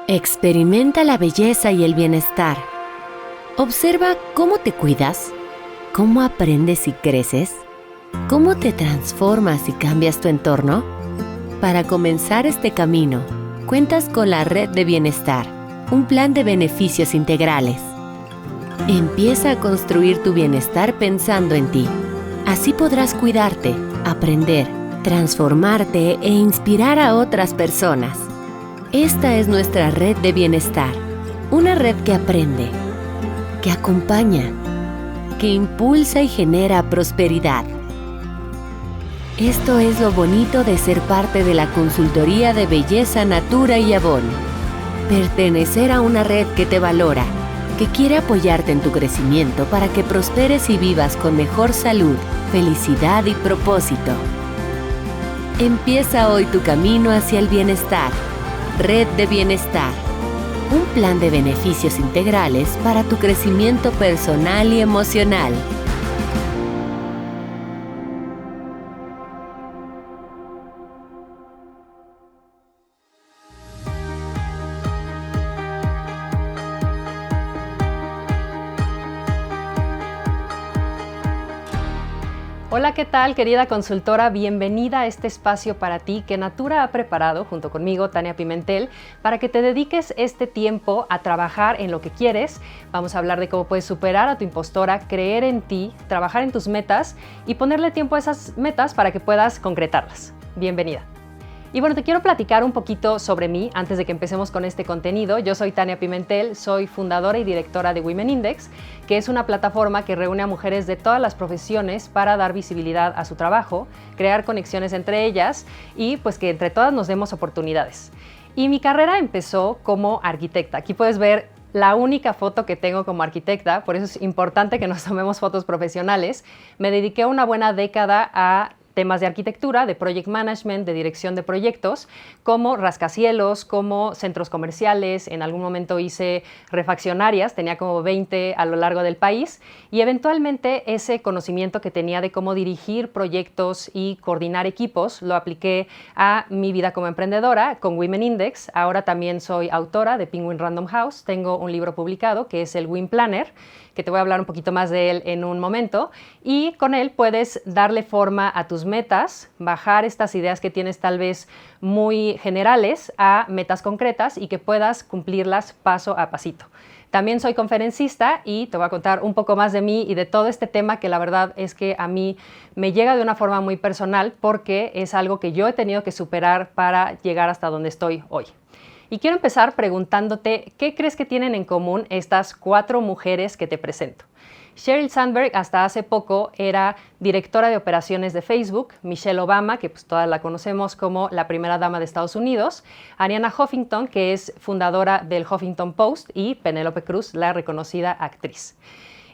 Experimenta la belleza y el bienestar. Observa cómo te cuidas, cómo aprendes y creces, cómo te transformas y cambias tu entorno. Para comenzar este camino, cuentas con la Red de Bienestar, un plan de beneficios integrales. Empieza a construir tu bienestar pensando en ti. Así podrás cuidarte, aprender, transformarte e inspirar a otras personas. Esta es nuestra Red de Bienestar, una red que aprende, que acompaña, que impulsa y genera prosperidad. Esto es lo bonito de ser parte de la consultoría de belleza Natura y Avon. Pertenecer a una red que te valora, que quiere apoyarte en tu crecimiento para que prosperes y vivas con mejor salud, felicidad y propósito. Empieza hoy tu camino hacia el bienestar. Red de Bienestar, un plan de beneficios integrales para tu crecimiento personal y emocional. Hola, ¿qué tal, querida consultora? Bienvenida a este espacio para ti que Natura ha preparado junto conmigo, Tania Pimentel, para que te dediques este tiempo a trabajar en lo que quieres. Vamos a hablar de cómo puedes superar a tu impostora, creer en ti, trabajar en tus metas y ponerle tiempo a esas metas para que puedas concretarlas. Bienvenida. Y bueno, te quiero platicar un poquito sobre mí antes de que empecemos con este contenido. Yo soy Tania Pimentel, soy fundadora y directora de Women Index, que es una plataforma que reúne a mujeres de todas las profesiones para dar visibilidad a su trabajo, crear conexiones entre ellas y pues que entre todas nos demos oportunidades. Y mi carrera empezó como arquitecta. Aquí puedes ver la única foto que tengo como arquitecta, por eso es importante que nos tomemos fotos profesionales. Me dediqué una buena década a temas de arquitectura, de project management, de dirección de proyectos, como rascacielos, como centros comerciales. En algún momento hice refaccionarias, tenía como 20 a lo largo del país, y eventualmente ese conocimiento que tenía de cómo dirigir proyectos y coordinar equipos lo apliqué a mi vida como emprendedora con Women Index. Ahora también soy autora de Penguin Random House. Tengo un libro publicado que es el Win Planner, que te voy a hablar un poquito más de él en un momento, y con él puedes darle forma a tus metas, bajar estas ideas que tienes tal vez muy generales a metas concretas y que puedas cumplirlas paso a pasito. También soy conferencista y te voy a contar un poco más de mí y de todo este tema que la verdad es que a mí me llega de una forma muy personal porque es algo que yo he tenido que superar para llegar hasta donde estoy hoy. Y quiero empezar preguntándote, ¿qué crees que tienen en común estas 4 mujeres que te presento? Sheryl Sandberg hasta hace poco era directora de operaciones de Facebook, Michelle Obama, que pues todas la conocemos como la primera dama de Estados Unidos, Arianna Huffington, que es fundadora del Huffington Post, y Penélope Cruz, la reconocida actriz.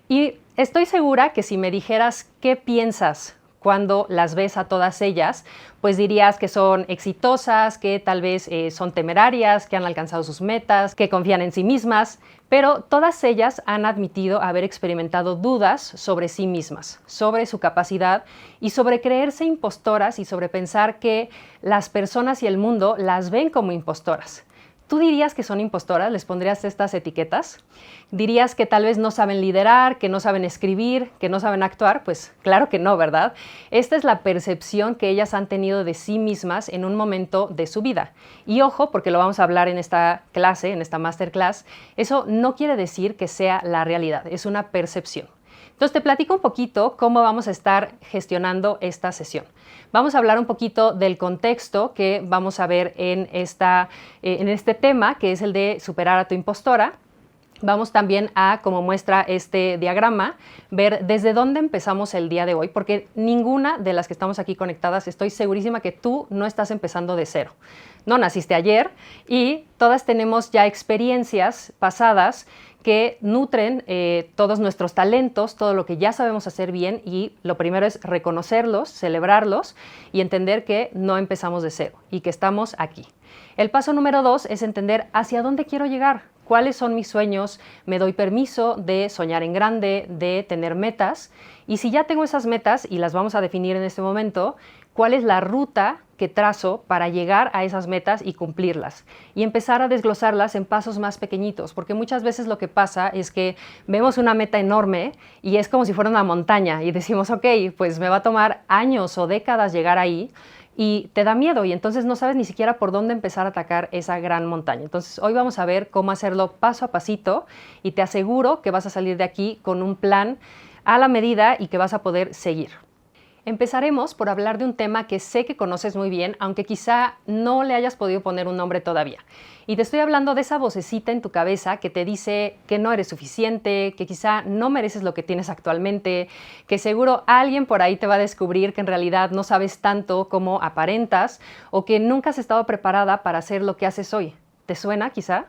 Y estoy segura que si me dijeras qué piensas cuando las ves a todas ellas, pues dirías que son exitosas, que tal vez son temerarias, que han alcanzado sus metas, que confían en sí mismas, pero todas ellas han admitido haber experimentado dudas sobre sí mismas, sobre su capacidad y sobre creerse impostoras y sobre pensar que las personas y el mundo las ven como impostoras. ¿Tú dirías que son impostoras? ¿Les pondrías estas etiquetas? ¿Dirías que tal vez no saben liderar, que no saben escribir, que no saben actuar? Pues claro que no, ¿verdad? Esta es la percepción que ellas han tenido de sí mismas en un momento de su vida. Y ojo, porque lo vamos a hablar en esta clase, en esta masterclass, eso no quiere decir que sea la realidad, es una percepción. Entonces te platico un poquito cómo vamos a estar gestionando esta sesión. Vamos a hablar un poquito del contexto que vamos a ver en este tema, que es el de superar a tu impostora. Vamos también a, como muestra este diagrama, ver desde dónde empezamos el día de hoy, porque ninguna de las que estamos aquí conectadas, estoy segurísima que tú no estás empezando de cero. No naciste ayer y todas tenemos ya experiencias pasadas que nutren todos nuestros talentos, todo lo que ya sabemos hacer bien, y lo primero es reconocerlos, celebrarlos y entender que no empezamos de cero y que estamos aquí. El paso número 2 es entender hacia dónde quiero llegar, cuáles son mis sueños, me doy permiso de soñar en grande, de tener metas, y si ya tengo esas metas y las vamos a definir en este momento, cuál es la ruta que trazo para llegar a esas metas y cumplirlas. Y empezar a desglosarlas en pasos más pequeñitos, porque muchas veces lo que pasa es que vemos una meta enorme y es como si fuera una montaña y decimos, ok, pues me va a tomar años o décadas llegar ahí, y te da miedo y entonces no sabes ni siquiera por dónde empezar a atacar esa gran montaña. Entonces hoy vamos a ver cómo hacerlo paso a pasito y te aseguro que vas a salir de aquí con un plan a la medida y que vas a poder seguir. Empezaremos por hablar de un tema que sé que conoces muy bien, aunque quizá no le hayas podido poner un nombre todavía. Y te estoy hablando de esa vocecita en tu cabeza que te dice que no eres suficiente, que quizá no mereces lo que tienes actualmente, que seguro alguien por ahí te va a descubrir que en realidad no sabes tanto como aparentas o que nunca has estado preparada para hacer lo que haces hoy. ¿Te suena quizá?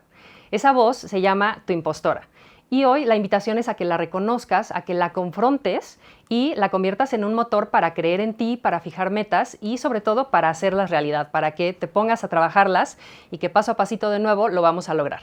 Esa voz se llama tu impostora. Y hoy la invitación es a que la reconozcas, a que la confrontes y la conviertas en un motor para creer en ti, para fijar metas y sobre todo para hacerlas realidad, para que te pongas a trabajarlas y que paso a pasito de nuevo lo vamos a lograr.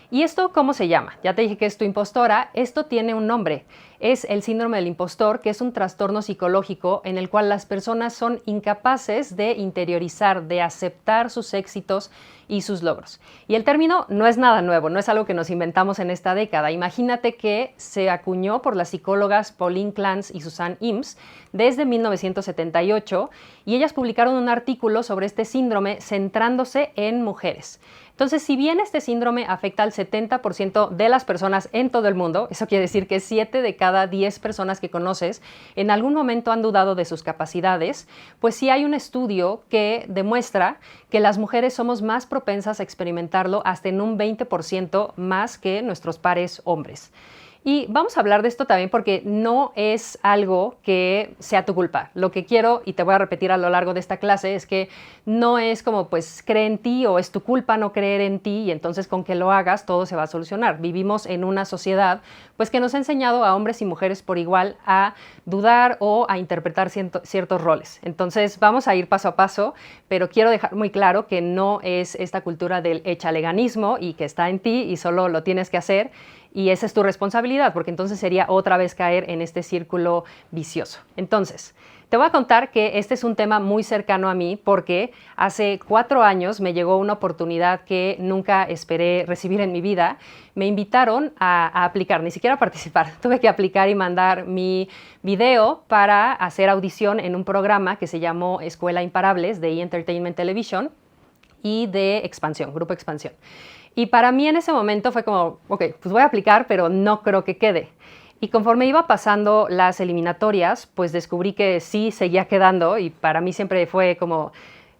¿Y esto cómo se llama? Ya te dije que es tu impostora. Esto tiene un nombre. Es el síndrome del impostor, que es un trastorno psicológico en el cual las personas son incapaces de interiorizar, de aceptar sus éxitos y sus logros. Y el término no es nada nuevo, no es algo que nos inventamos en esta década. Imagínate que se acuñó por las psicólogas Pauline Clance y Suzanne Imes desde 1978 y ellas publicaron un artículo sobre este síndrome centrándose en mujeres. Entonces, si bien este síndrome afecta al 70% de las personas en todo el mundo, eso quiere decir que 7 de cada 10 personas que conoces en algún momento han dudado de sus capacidades, pues sí hay un estudio que demuestra que las mujeres somos más propensas a experimentarlo hasta en un 20% más que nuestros pares hombres. Y vamos a hablar de esto también porque no es algo que sea tu culpa. Lo que quiero, y te voy a repetir a lo largo de esta clase, es que no es como pues cree en ti o es tu culpa no creer en ti y entonces con que lo hagas todo se va a solucionar. Vivimos en una sociedad pues que nos ha enseñado a hombres y mujeres por igual a dudar o a interpretar ciertos roles. Entonces vamos a ir paso a paso, pero quiero dejar muy claro que no es esta cultura del échaleganismo y que está en ti y solo lo tienes que hacer. Y esa es tu responsabilidad, porque entonces sería otra vez caer en este círculo vicioso. Entonces, te voy a contar que este es un tema muy cercano a mí porque hace 4 años me llegó una oportunidad que nunca esperé recibir en mi vida. Me invitaron a aplicar, ni siquiera a participar. Tuve que aplicar y mandar mi video para hacer audición en un programa que se llamó Escuela Imparables de E! Television y de Expansión, Grupo Expansión. Y para mí en ese momento fue como, ok, pues voy a aplicar, pero no creo que quede. Y conforme iba pasando las eliminatorias, pues descubrí que sí seguía quedando y para mí siempre fue como,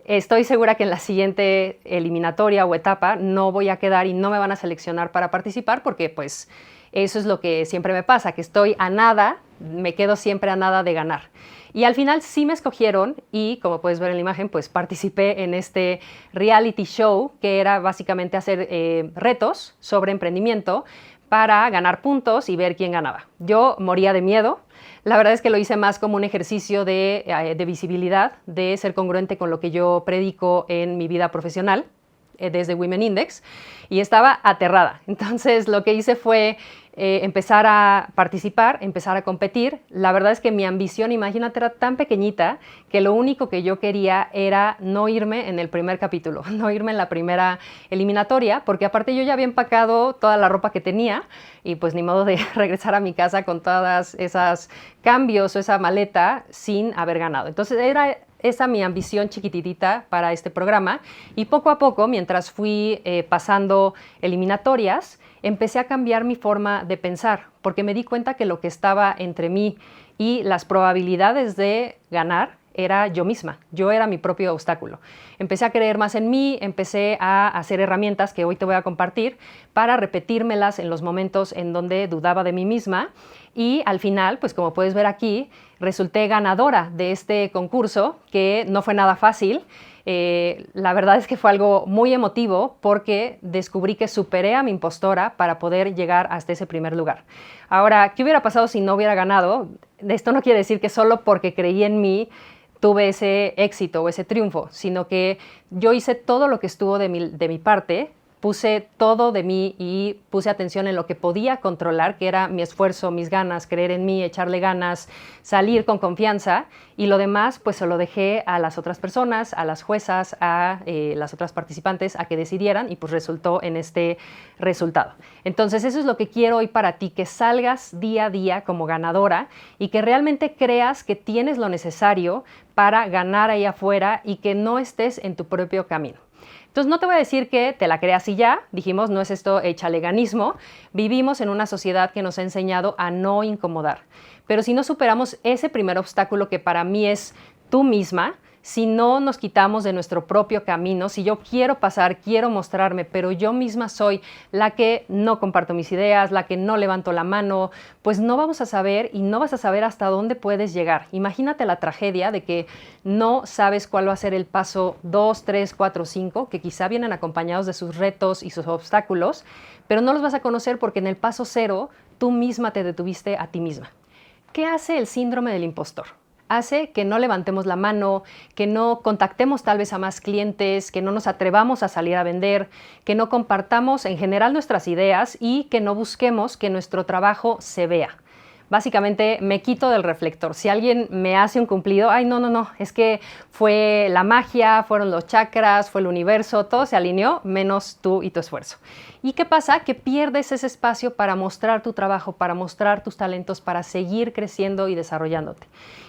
estoy segura que en la siguiente eliminatoria o etapa no voy a quedar y no me van a seleccionar para participar porque pues eso es lo que siempre me pasa, que estoy a nada, me quedo siempre a nada de ganar. Y al final sí me escogieron y, como puedes ver en la imagen, pues participé en este reality show que era básicamente hacer retos sobre emprendimiento para ganar puntos y ver quién ganaba. Yo moría de miedo. La verdad es que lo hice más como un ejercicio de visibilidad, de ser congruente con lo que yo predico en mi vida profesional desde Women Index y estaba aterrada. Entonces lo que hice fue empezar a participar, empezar a competir. La verdad es que mi ambición, imagínate, era tan pequeñita que lo único que yo quería era no irme en el primer capítulo, no irme en la primera eliminatoria, porque aparte yo ya había empacado toda la ropa que tenía y pues ni modo de regresar a mi casa con todas esas cambios o esa maleta sin haber ganado. Entonces era esa mi ambición chiquititita para este programa y poco a poco, mientras fui pasando eliminatorias, empecé a cambiar mi forma de pensar porque me di cuenta que lo que estaba entre mí y las probabilidades de ganar era yo misma, yo era mi propio obstáculo. Empecé a creer más en mí, empecé a hacer herramientas que hoy te voy a compartir para repetírmelas en los momentos en donde dudaba de mí misma y al final, pues como puedes ver aquí, resulté ganadora de este concurso que no fue nada fácil. La verdad es que fue algo muy emotivo porque descubrí que superé a mi impostora para poder llegar hasta ese primer lugar. Ahora, ¿qué hubiera pasado si no hubiera ganado? Esto no quiere decir que solo porque creí en mí tuve ese éxito o ese triunfo, sino que yo hice todo lo que estuvo de mi parte, puse todo de mí y puse atención en lo que podía controlar, que era mi esfuerzo, mis ganas, creer en mí, echarle ganas, salir con confianza, y lo demás pues se lo dejé a las otras personas, a las juezas, a las otras participantes, a que decidieran, y pues resultó en este resultado. Entonces eso es lo que quiero hoy para ti, que salgas día a día como ganadora y que realmente creas que tienes lo necesario para ganar ahí afuera y que no estés en tu propio camino. Entonces no te voy a decir que te la creas y ya, dijimos, no es esto échaleganismo. Vivimos en una sociedad que nos ha enseñado a no incomodar. Pero si no superamos ese primer obstáculo que para mí es tú misma, si no nos quitamos de nuestro propio camino, si yo quiero pasar, quiero mostrarme, pero yo misma soy la que no comparto mis ideas, la que no levanto la mano, pues no vamos a saber y no vas a saber hasta dónde puedes llegar. Imagínate la tragedia de que no sabes cuál va a ser el paso 2, 3, 4, 5, que quizá vienen acompañados de sus retos y sus obstáculos, pero no los vas a conocer porque en el paso 0 tú misma te detuviste a ti misma. ¿Qué hace el síndrome del impostor? Hace que no levantemos la mano, que no contactemos tal vez a más clientes, que no nos atrevamos a salir a vender, que no compartamos en general nuestras ideas y que no busquemos que nuestro trabajo se vea. Básicamente me quito del reflector. Si alguien me hace un cumplido, ay, no, es que fue la magia, fueron los chakras, fue el universo, todo se alineó, menos tú y tu esfuerzo. ¿Y qué pasa? Que pierdes ese espacio para mostrar tu trabajo, para mostrar tus talentos, para seguir creciendo y desarrollándote.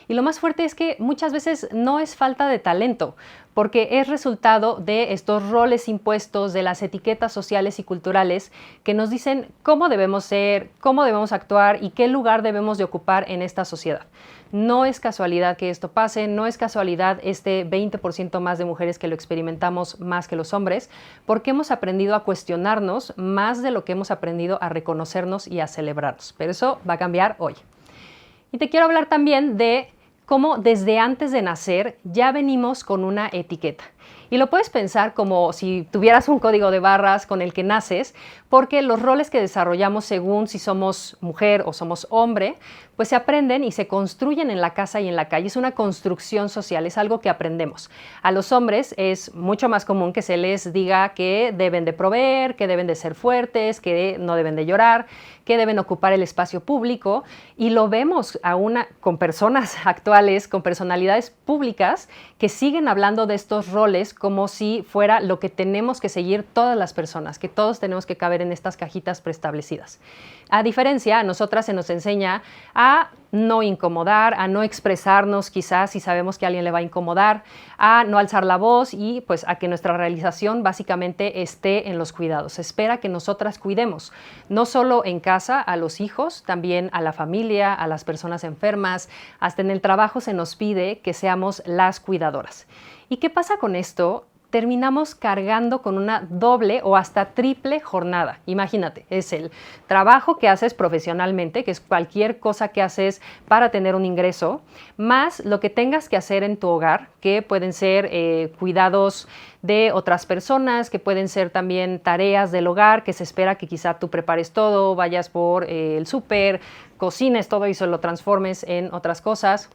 Y lo más fuerte es que muchas veces no es falta de talento, porque es resultado de estos roles impuestos, de las etiquetas sociales y culturales que nos dicen cómo debemos ser, cómo debemos actuar y qué lugar debemos de ocupar en esta sociedad. No es casualidad que esto pase, no es casualidad este 20% más de mujeres que lo experimentamos más que los hombres, porque hemos aprendido a cuestionarnos más de lo que hemos aprendido a reconocernos y a celebrarnos. Pero eso va a cambiar hoy. Y te quiero hablar también de cómo desde antes de nacer ya venimos con una etiqueta. Y lo puedes pensar como si tuvieras un código de barras con el que naces, porque los roles que desarrollamos según si somos mujer o somos hombre, pues se aprenden y se construyen en la casa y en la calle. Es una construcción social, es algo que aprendemos. A los hombres es mucho más común que se les diga que deben de proveer, que deben de ser fuertes, que no deben de llorar, que deben ocupar el espacio público, y lo vemos aún con personas actuales, con personalidades públicas que siguen hablando de estos roles como si fuera lo que tenemos que seguir todas las personas, que todos tenemos que caber en estas cajitas preestablecidas. A diferencia, a nosotras se nos enseña a no incomodar, a no expresarnos quizás si sabemos que a alguien le va a incomodar, a no alzar la voz y pues a que nuestra realización básicamente esté en los cuidados. Se espera que nosotras cuidemos, no solo en casa a los hijos, también a la familia, a las personas enfermas, hasta en el trabajo se nos pide que seamos las cuidadoras. ¿Y qué pasa con esto? Terminamos cargando con una doble o hasta triple jornada. Imagínate, es el trabajo que haces profesionalmente, que es cualquier cosa que haces para tener un ingreso, más lo que tengas que hacer en tu hogar, que pueden ser cuidados de otras personas, que pueden ser también tareas del hogar, que se espera que quizá tú prepares todo, vayas por el súper, cocines todo y se lo transformes en otras cosas,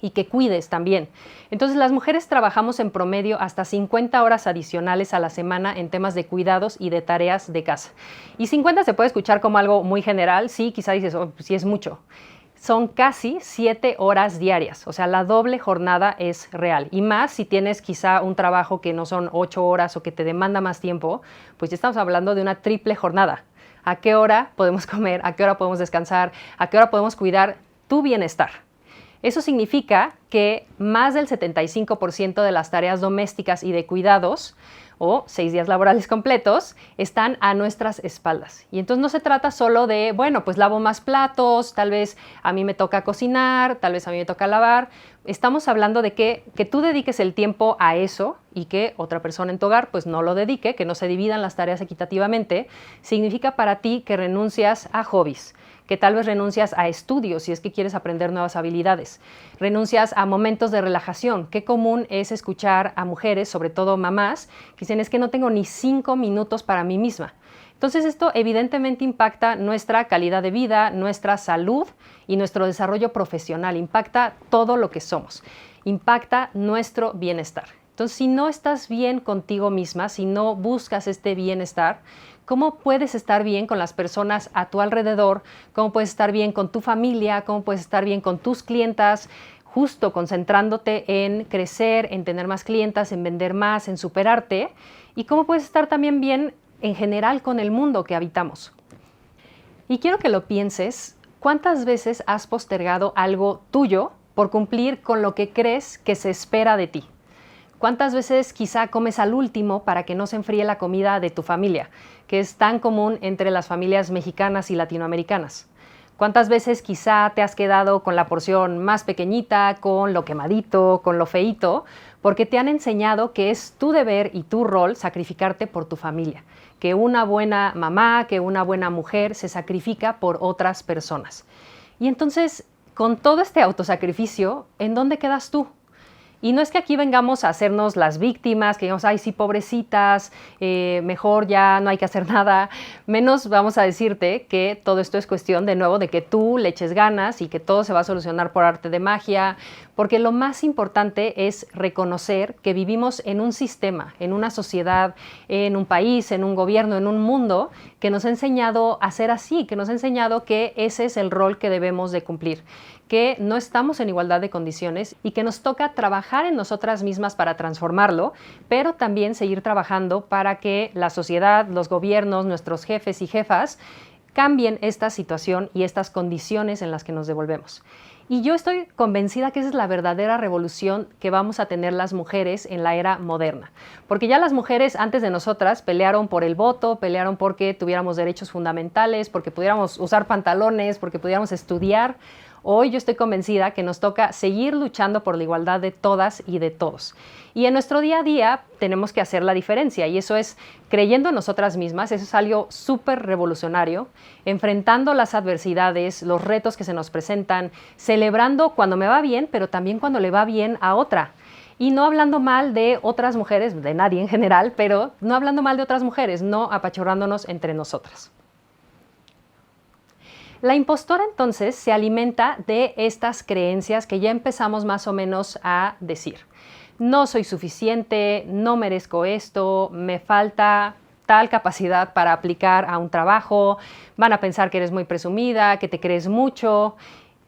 y que cuides también. Entonces, las mujeres trabajamos en promedio hasta 50 horas adicionales a la semana en temas de cuidados y de tareas de casa. Y 50 se puede escuchar como algo muy general, sí, quizá dices, oh, pues sí es mucho. Son casi 7 horas diarias, o sea, la doble jornada es real. Y más si tienes quizá un trabajo que no son 8 horas o que te demanda más tiempo, pues ya estamos hablando de una triple jornada. ¿A qué hora podemos comer? ¿A qué hora podemos descansar? ¿A qué hora podemos cuidar tu bienestar? Eso significa que más del 75% de las tareas domésticas y de cuidados, o 6 días laborales completos, están a nuestras espaldas. Y entonces no se trata solo de, bueno, pues lavo más platos, tal vez a mí me toca cocinar, tal vez a mí me toca lavar. Estamos hablando de que tú dediques el tiempo a eso y que otra persona en tu hogar pues no lo dedique, que no se dividan las tareas equitativamente, significa para ti que renuncias a hobbies, que tal vez renuncias a estudios si es que quieres aprender nuevas habilidades, renuncias a momentos de relajación. Qué común es escuchar a mujeres, sobre todo mamás, que dicen es que no tengo ni 5 minutos para mí misma. Entonces esto evidentemente impacta nuestra calidad de vida, nuestra salud y nuestro desarrollo profesional, impacta todo lo que somos, impacta nuestro bienestar. Entonces, si no estás bien contigo misma, si no buscas este bienestar, ¿cómo puedes estar bien con las personas a tu alrededor? ¿Cómo puedes estar bien con tu familia? ¿Cómo puedes estar bien con tus clientas? Justo concentrándote en crecer, en tener más clientas, en vender más, en superarte. ¿Y cómo puedes estar también bien en general con el mundo que habitamos? Y quiero que lo pienses, ¿cuántas veces has postergado algo tuyo por cumplir con lo que crees que se espera de ti? ¿Cuántas veces quizá comes al último para que no se enfríe la comida de tu familia, que es tan común entre las familias mexicanas y latinoamericanas? ¿Cuántas veces quizá te has quedado con la porción más pequeñita, con lo quemadito, con lo feíto, porque te han enseñado que es tu deber y tu rol sacrificarte por tu familia? Que una buena mamá, que una buena mujer se sacrifica por otras personas. Y entonces, con todo este autosacrificio, ¿en dónde quedas tú? Y no es que aquí vengamos a hacernos las víctimas, que digamos, ay, sí, pobrecitas, mejor ya no hay que hacer nada. Menos vamos a decirte que todo esto es cuestión, de nuevo, de que tú le eches ganas y que todo se va a solucionar por arte de magia, porque lo más importante es reconocer que vivimos en un sistema, en una sociedad, en un país, en un gobierno, en un mundo que nos ha enseñado a ser así, que nos ha enseñado que ese es el rol que debemos de cumplir, que no estamos en igualdad de condiciones y que nos toca trabajar en nosotras mismas para transformarlo, pero también seguir trabajando para que la sociedad, los gobiernos, nuestros jefes y jefas cambien esta situación y estas condiciones en las que nos devolvemos. Y yo estoy convencida que esa es la verdadera revolución que vamos a tener las mujeres en la era moderna. Porque ya las mujeres antes de nosotras pelearon por el voto, pelearon porque tuviéramos derechos fundamentales, porque pudiéramos usar pantalones, porque pudiéramos estudiar. Hoy yo estoy convencida que nos toca seguir luchando por la igualdad de todas y de todos. Y en nuestro día a día tenemos que hacer la diferencia, y eso es creyendo en nosotras mismas. Eso es algo súper revolucionario, enfrentando las adversidades, los retos que se nos presentan, celebrando cuando me va bien, pero también cuando le va bien a otra. Y no hablando mal de otras mujeres, de nadie en general, pero no hablando mal de otras mujeres, no apachurrándonos entre nosotras. La impostora entonces se alimenta de estas creencias que ya empezamos más o menos a decir. No soy suficiente, no merezco esto, me falta tal capacidad para aplicar a un trabajo, van a pensar que eres muy presumida, que te crees mucho.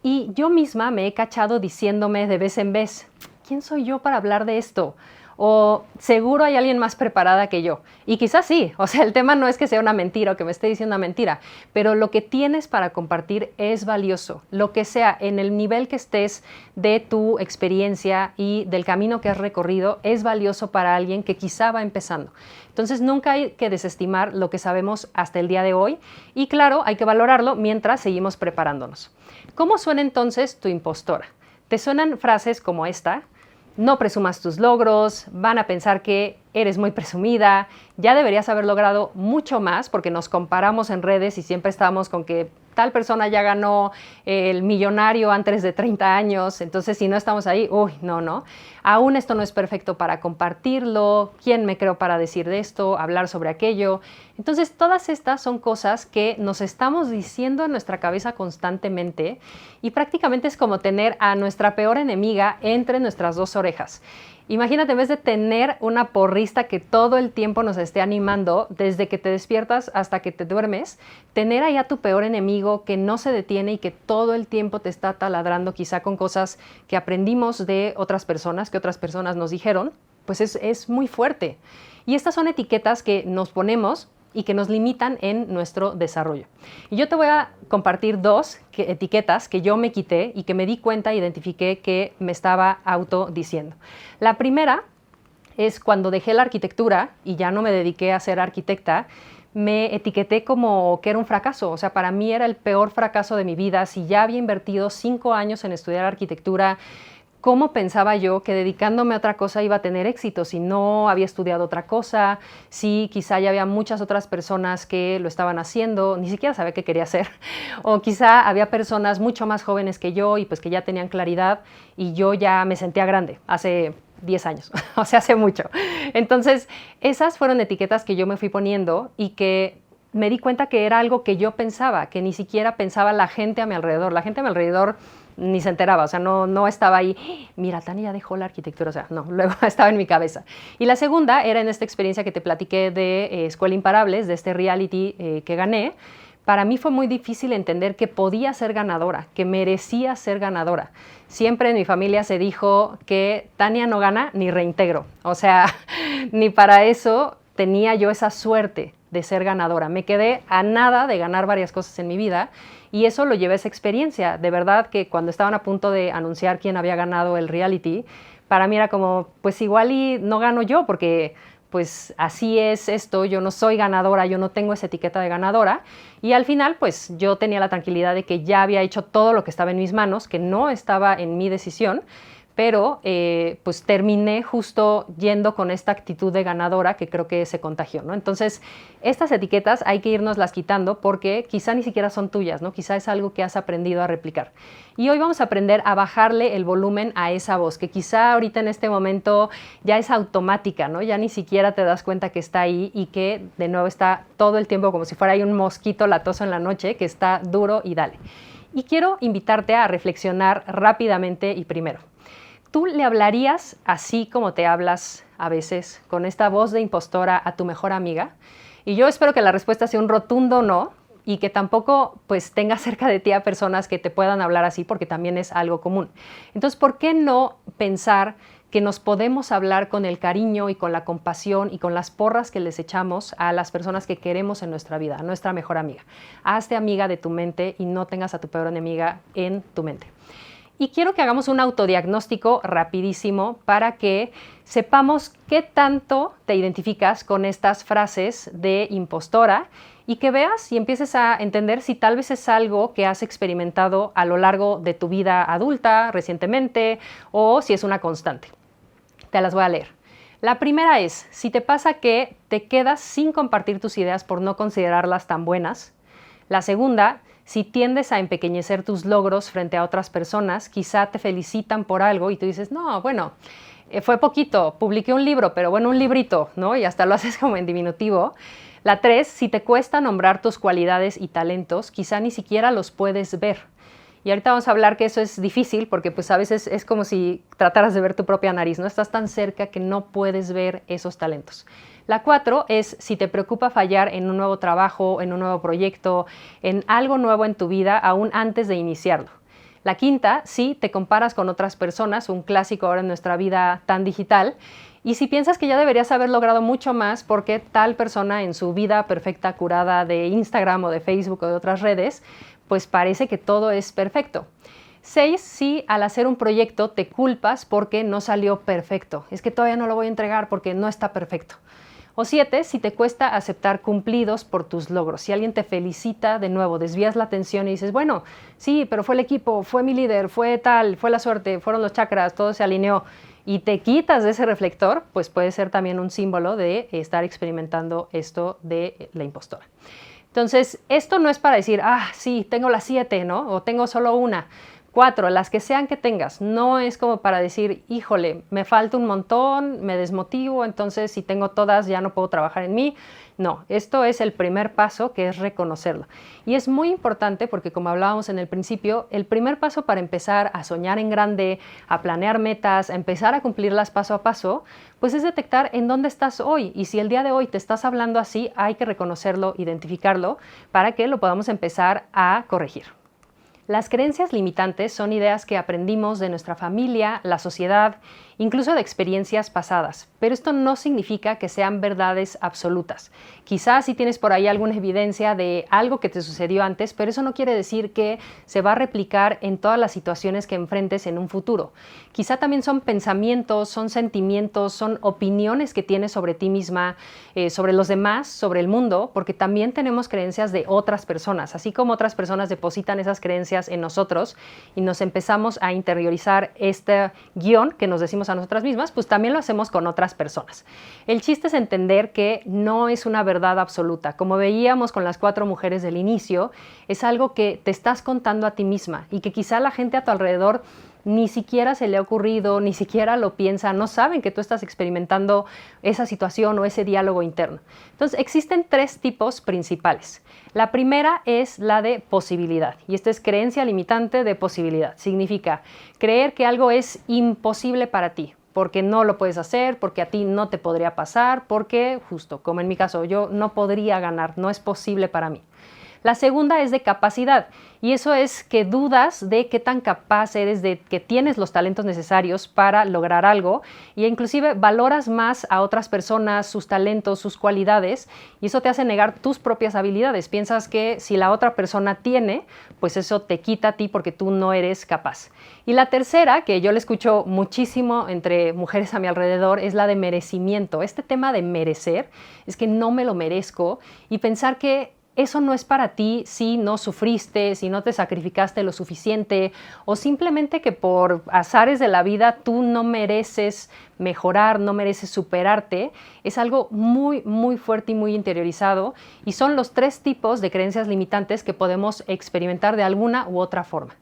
Y yo misma me he cachado diciéndome de vez en vez, ¿quién soy yo para hablar de esto? O seguro hay alguien más preparada que yo. Y quizás sí, o sea, el tema no es que sea una mentira o que me esté diciendo una mentira, pero lo que tienes para compartir es valioso. Lo que sea, en el nivel que estés de tu experiencia y del camino que has recorrido, es valioso para alguien que quizá va empezando. Entonces, nunca hay que desestimar lo que sabemos hasta el día de hoy y, claro, hay que valorarlo mientras seguimos preparándonos. ¿Cómo suena entonces tu impostora? ¿Te suenan frases como esta? No presumas tus logros, van a pensar que eres muy presumida, ya deberías haber logrado mucho más porque nos comparamos en redes y siempre estamos con que tal persona ya ganó el millonario antes de 30 años, entonces si no estamos ahí, no. Aún esto no es perfecto para compartirlo, ¿quién me creo para decir de esto, hablar sobre aquello? Entonces todas estas son cosas que nos estamos diciendo en nuestra cabeza constantemente y prácticamente es como tener a nuestra peor enemiga entre nuestras dos orejas. Imagínate, en vez de tener una porrista que todo el tiempo nos esté animando, desde que te despiertas hasta que te duermes, tener ahí a tu peor enemigo que no se detiene y que todo el tiempo te está taladrando, quizá con cosas que aprendimos de otras personas, que otras personas nos dijeron, pues es muy fuerte. Y estas son etiquetas que nos ponemos y que nos limitan en nuestro desarrollo. Y yo te voy a compartir dos etiquetas que yo me quité y que me di cuenta e identifiqué que me estaba autodiciendo. La primera es cuando dejé la arquitectura y ya no me dediqué a ser arquitecta, me etiqueté como que era un fracaso. O sea, para mí era el peor fracaso de mi vida. Si ya había invertido 5 años en estudiar arquitectura, ¿cómo pensaba yo que dedicándome a otra cosa iba a tener éxito si no había estudiado otra cosa? Si quizá ya había muchas otras personas que lo estaban haciendo, ni siquiera sabía qué quería hacer. O quizá había personas mucho más jóvenes que yo y pues que ya tenían claridad y yo ya me sentía grande hace 10 años, o sea, hace mucho. Entonces, esas fueron etiquetas que yo me fui poniendo y que me di cuenta que era algo que yo pensaba, que ni siquiera pensaba la gente a mi alrededor. La gente a mi alrededor ni se enteraba, o sea, no estaba ahí, mira, Tania ya dejó la arquitectura, o sea, no, luego estaba en mi cabeza. Y la segunda era en esta experiencia que te platiqué de Escuela Imparables, de este reality que gané. Para mí fue muy difícil entender que podía ser ganadora, que merecía ser ganadora. Siempre en mi familia se dijo que Tania no gana ni reintegro, o sea, ni para eso tenía yo esa suerte de ser ganadora. Me quedé a nada de ganar varias cosas en mi vida y eso lo llevé a esa experiencia. De verdad que cuando estaban a punto de anunciar quién había ganado el reality, para mí era como, pues igual y no gano yo porque pues así es esto, yo no soy ganadora, yo no tengo esa etiqueta de ganadora. Y al final, pues yo tenía la tranquilidad de que ya había hecho todo lo que estaba en mis manos, que no estaba en mi decisión, pero pues terminé justo yendo con esta actitud de ganadora que creo que se contagió, ¿no? Entonces, estas etiquetas hay que irnoslas quitando porque quizá ni siquiera son tuyas, ¿no? Quizá es algo que has aprendido a replicar. Y hoy vamos a aprender a bajarle el volumen a esa voz, que quizá ahorita en este momento ya es automática, ¿no? Ya ni siquiera te das cuenta que está ahí y que de nuevo está todo el tiempo como si fuera ahí un mosquito latoso en la noche que está duro y dale. Y quiero invitarte a reflexionar rápidamente y primero. ¿Tú le hablarías así como te hablas a veces, con esta voz de impostora a tu mejor amiga? Y yo espero que la respuesta sea un rotundo no y que tampoco pues tengas cerca de ti a personas que te puedan hablar así porque también es algo común. Entonces, ¿por qué no pensar que nos podemos hablar con el cariño y con la compasión y con las porras que les echamos a las personas que queremos en nuestra vida, a nuestra mejor amiga? Hazte amiga de tu mente y no tengas a tu peor enemiga en tu mente. Y quiero que hagamos un autodiagnóstico rapidísimo para que sepamos qué tanto te identificas con estas frases de impostora y que veas y empieces a entender si tal vez es algo que has experimentado a lo largo de tu vida adulta, recientemente, o si es una constante. Te las voy a leer. La primera es, si te pasa que te quedas sin compartir tus ideas por no considerarlas tan buenas. La segunda, si tiendes a empequeñecer tus logros frente a otras personas, quizá te felicitan por algo y tú dices, no, bueno, fue poquito, publiqué un libro, pero bueno, un librito, ¿no? Y hasta lo haces como en diminutivo. La 3, si te cuesta nombrar tus cualidades y talentos, quizá ni siquiera los puedes ver. Y ahorita vamos a hablar que eso es difícil porque pues a veces es como si trataras de ver tu propia nariz, ¿no? Estás tan cerca que no puedes ver esos talentos. La 4 es si te preocupa fallar en un nuevo trabajo, en un nuevo proyecto, en algo nuevo en tu vida aún antes de iniciarlo. La 5, si te comparas con otras personas, un clásico ahora en nuestra vida tan digital, y si piensas que ya deberías haber logrado mucho más porque tal persona en su vida perfecta, curada de Instagram o de Facebook o de otras redes, pues parece que todo es perfecto. 6, si al hacer un proyecto te culpas porque no salió perfecto. Es que todavía no lo voy a entregar porque no está perfecto. O 7, si te cuesta aceptar cumplidos por tus logros. Si alguien te felicita, de nuevo, desvías la atención y dices, bueno, sí, pero fue el equipo, fue mi líder, fue tal, fue la suerte, fueron los chakras, todo se alineó. Y te quitas de ese reflector, pues puede ser también un símbolo de estar experimentando esto de la impostora. Entonces, esto no es para decir, sí, tengo las 7, ¿no? O tengo solo una. 4, las que sean que tengas. No es como para decir, híjole, me falta un montón, me desmotivo, entonces si tengo todas ya no puedo trabajar en mí. No, esto es el primer paso, que es reconocerlo. Y es muy importante porque, como hablábamos en el principio, el primer paso para empezar a soñar en grande, a planear metas, a empezar a cumplirlas paso a paso, pues es detectar en dónde estás hoy. Y si el día de hoy te estás hablando así, hay que reconocerlo, identificarlo, para que lo podamos empezar a corregir. Las creencias limitantes son ideas que aprendimos de nuestra familia, la sociedad, incluso de experiencias pasadas, pero esto no significa que sean verdades absolutas. Quizás sí tienes por ahí alguna evidencia de algo que te sucedió antes, pero eso no quiere decir que se va a replicar en todas las situaciones que enfrentes en un futuro. Quizá también son pensamientos, son sentimientos, son opiniones que tienes sobre ti misma, sobre los demás, sobre el mundo, porque también tenemos creencias de otras personas, así como otras personas depositan esas creencias en nosotros y nos empezamos a interiorizar este guión que nos decimos a nosotras mismas, pues también lo hacemos con otras personas. El chiste es entender que no es una verdad absoluta. Como veíamos con las 4 mujeres del inicio, es algo que te estás contando a ti misma y que quizá la gente a tu alrededor ni siquiera se le ha ocurrido, ni siquiera lo piensa, no saben que tú estás experimentando esa situación o ese diálogo interno. Entonces, existen 3 tipos principales. La primera es la de posibilidad, y esta es creencia limitante de posibilidad. Significa creer que algo es imposible para ti, porque no lo puedes hacer, porque a ti no te podría pasar, porque, justo como en mi caso, yo no podría ganar, no es posible para mí. La segunda es de capacidad, y eso es que dudas de qué tan capaz eres, de que tienes los talentos necesarios para lograr algo, y inclusive valoras más a otras personas, sus talentos, sus cualidades, y eso te hace negar tus propias habilidades. Piensas que si la otra persona tiene, pues eso te quita a ti porque tú no eres capaz. Y la tercera, que yo le escucho muchísimo entre mujeres a mi alrededor, es la de merecimiento. Este tema de merecer es que no me lo merezco, y pensar que eso no es para ti si no sufriste, si no te sacrificaste lo suficiente, o simplemente que por azares de la vida tú no mereces mejorar, no mereces superarte. Es algo muy, muy fuerte y muy interiorizado, y son los 3 tipos de creencias limitantes que podemos experimentar de alguna u otra forma.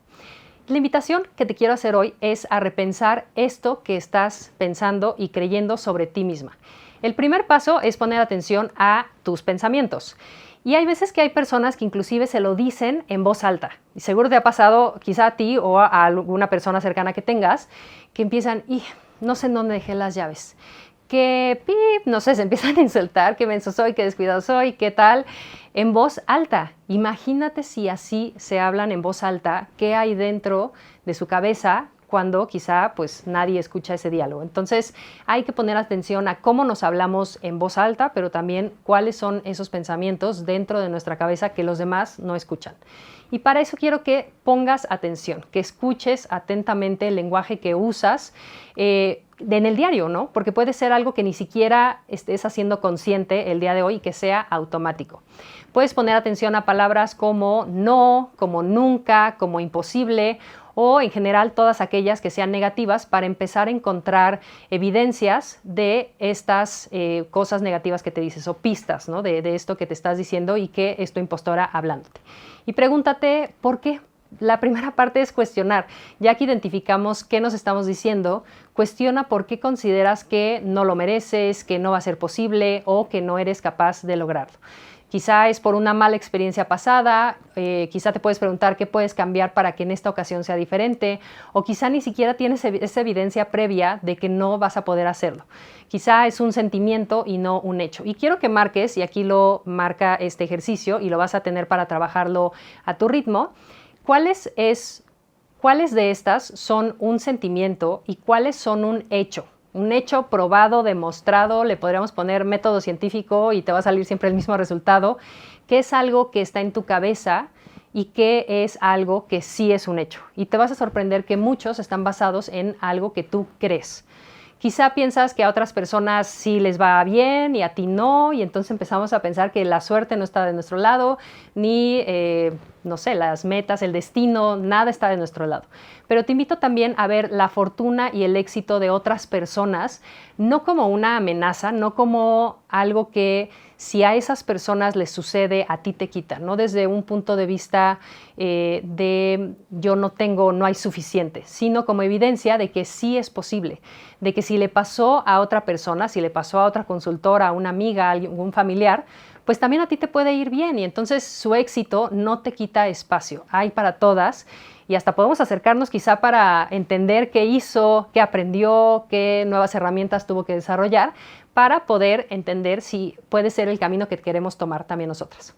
La invitación que te quiero hacer hoy es a repensar esto que estás pensando y creyendo sobre ti misma. El primer paso es poner atención a tus pensamientos. Y hay veces que hay personas que inclusive se lo dicen en voz alta. Y seguro te ha pasado, quizá a ti o a alguna persona cercana que tengas, que empiezan, y no sé en dónde dejé las llaves. Que, pip, no sé, se empiezan a insultar, qué menso soy, qué descuidado soy, qué tal, en voz alta. Imagínate si así se hablan en voz alta, qué hay dentro de su cabeza cuando quizá pues nadie escucha ese diálogo. Entonces hay que poner atención a cómo nos hablamos en voz alta, pero también cuáles son esos pensamientos dentro de nuestra cabeza que los demás no escuchan. Y para eso quiero que pongas atención, que escuches atentamente el lenguaje que usas en el diario, ¿no? Porque puede ser algo que ni siquiera estés haciendo consciente el día de hoy y que sea automático. Puedes poner atención a palabras como no, como nunca, como imposible, o en general todas aquellas que sean negativas, para empezar a encontrar evidencias de estas cosas negativas que te dices, o pistas, ¿no? de esto que te estás diciendo y que es tu impostora hablándote. Y pregúntate por qué. La primera parte es cuestionar. Ya que identificamos qué nos estamos diciendo, cuestiona por qué consideras que no lo mereces, que no va a ser posible o que no eres capaz de lograrlo. Quizá es por una mala experiencia pasada, quizá te puedes preguntar qué puedes cambiar para que en esta ocasión sea diferente, o quizá ni siquiera tienes esa evidencia previa de que no vas a poder hacerlo. Quizá es un sentimiento y no un hecho. Y quiero que marques, y aquí lo marca este ejercicio y lo vas a tener para trabajarlo a tu ritmo, cuáles de estas son un sentimiento y cuáles son un hecho. Un hecho probado, demostrado, le podríamos poner método científico y te va a salir siempre el mismo resultado, que es algo que está en tu cabeza y que es algo que sí es un hecho. Y te vas a sorprender que muchos están basados en algo que tú crees. Quizá piensas que a otras personas sí les va bien y a ti no, y entonces empezamos a pensar que la suerte no está de nuestro lado, ni, no sé, las metas, el destino, nada está de nuestro lado. Pero te invito también a ver la fortuna y el éxito de otras personas, no como una amenaza, no como algo que si a esas personas les sucede, a ti te quita, no desde un punto de vista de yo no tengo, no hay suficiente, sino como evidencia de que sí es posible, de que si le pasó a otra persona, si le pasó a otra consultora, a una amiga, a algún familiar, pues también a ti te puede ir bien, y entonces su éxito no te quita espacio, hay para todas. Y hasta podemos acercarnos quizá para entender qué hizo, qué aprendió, qué nuevas herramientas tuvo que desarrollar para poder entender si puede ser el camino que queremos tomar también nosotras.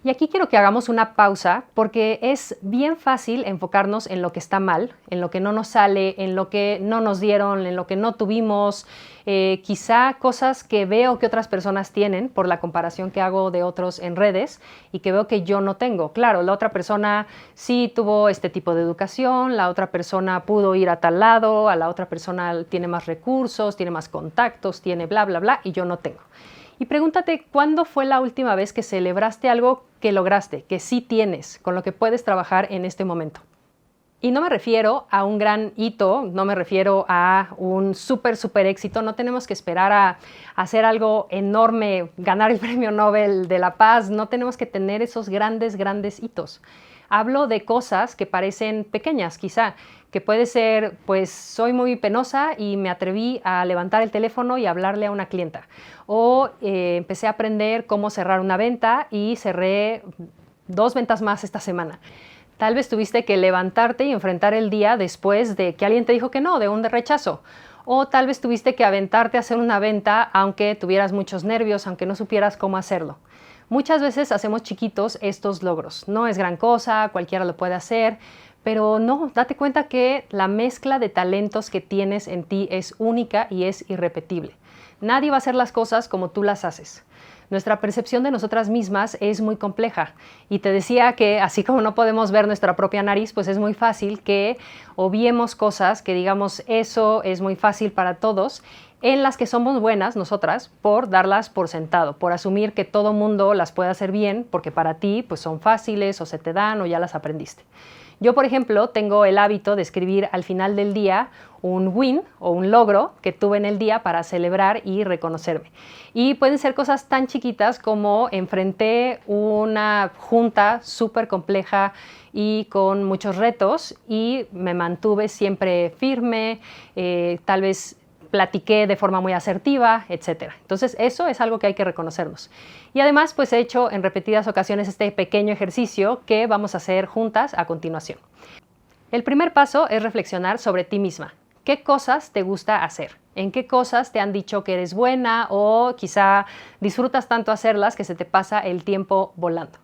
Y aquí quiero que hagamos una pausa, porque es bien fácil enfocarnos en lo que está mal, en lo que no nos sale, en lo que no nos dieron, en lo que no tuvimos, quizá cosas que veo que otras personas tienen por la comparación que hago de otros en redes y que veo que yo no tengo. Claro, la otra persona sí tuvo este tipo de educación, la otra persona pudo ir a tal lado, a la otra persona tiene más recursos, tiene más contactos, tiene bla, bla, bla, y yo no tengo. Y pregúntate, ¿cuándo fue la última vez que celebraste algo que lograste, que sí tienes, con lo que puedes trabajar en este momento? Y no me refiero a un gran hito, no me refiero a un súper éxito. No tenemos que esperar a hacer algo enorme, ganar el Premio Nobel de la Paz. No tenemos que tener esos grandes hitos. Hablo de cosas que parecen pequeñas, quizá, que puede ser, pues soy muy penosa y me atreví a levantar el teléfono y hablarle a una clienta. O empecé a aprender cómo cerrar una venta y cerré 2 ventas más esta semana. Tal vez tuviste que levantarte y enfrentar el día después de que alguien te dijo que no, de un rechazo. O tal vez tuviste que aventarte a hacer una venta aunque tuvieras muchos nervios, aunque no supieras cómo hacerlo. Muchas veces hacemos chiquitos estos logros. No es gran cosa, cualquiera lo puede hacer, pero no, date cuenta que la mezcla de talentos que tienes en ti es única y es irrepetible. Nadie va a hacer las cosas como tú las haces. Nuestra percepción de nosotras mismas es muy compleja. Y te decía que así como no podemos ver nuestra propia nariz, pues es muy fácil que obviemos cosas, que digamos eso es muy fácil para todos, en las que somos buenas nosotras por darlas por sentado, por asumir que todo mundo las puede hacer bien, porque para ti pues son fáciles o se te dan o ya las aprendiste. Yo, por ejemplo, tengo el hábito de escribir al final del día un win o un logro que tuve en el día para celebrar y reconocerme. Y pueden ser cosas tan chiquitas como enfrenté una junta súper compleja y con muchos retos y me mantuve siempre firme, tal vez platiqué de forma muy asertiva, etc. Entonces, eso es algo que hay que reconocernos. Y además, pues he hecho en repetidas ocasiones este pequeño ejercicio que vamos a hacer juntas a continuación. El primer paso es reflexionar sobre ti misma. ¿Qué cosas te gusta hacer? ¿En qué cosas te han dicho que eres buena o quizá disfrutas tanto hacerlas que se te pasa el tiempo volando?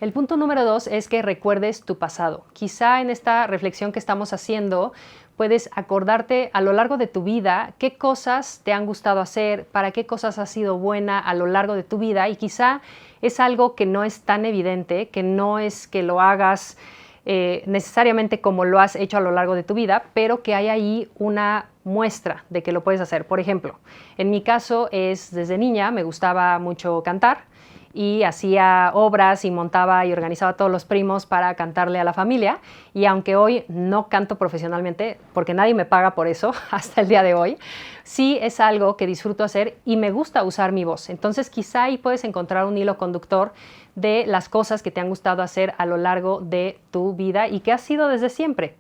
El punto número 2 es que recuerdes tu pasado. Quizá en esta reflexión que estamos haciendo puedes acordarte a lo largo de tu vida qué cosas te han gustado hacer, para qué cosas has sido buena a lo largo de tu vida y quizá es algo que no es tan evidente, que no es que lo hagas necesariamente como lo has hecho a lo largo de tu vida, pero que hay ahí una muestra de que lo puedes hacer. Por ejemplo, en mi caso es desde niña, me gustaba mucho cantar y hacía obras y montaba y organizaba a todos los primos para cantarle a la familia. Y aunque hoy no canto profesionalmente, porque nadie me paga por eso hasta el día de hoy, sí es algo que disfruto hacer y me gusta usar mi voz. Entonces quizá ahí puedes encontrar un hilo conductor de las cosas que te han gustado hacer a lo largo de tu vida y que has sido desde siempre,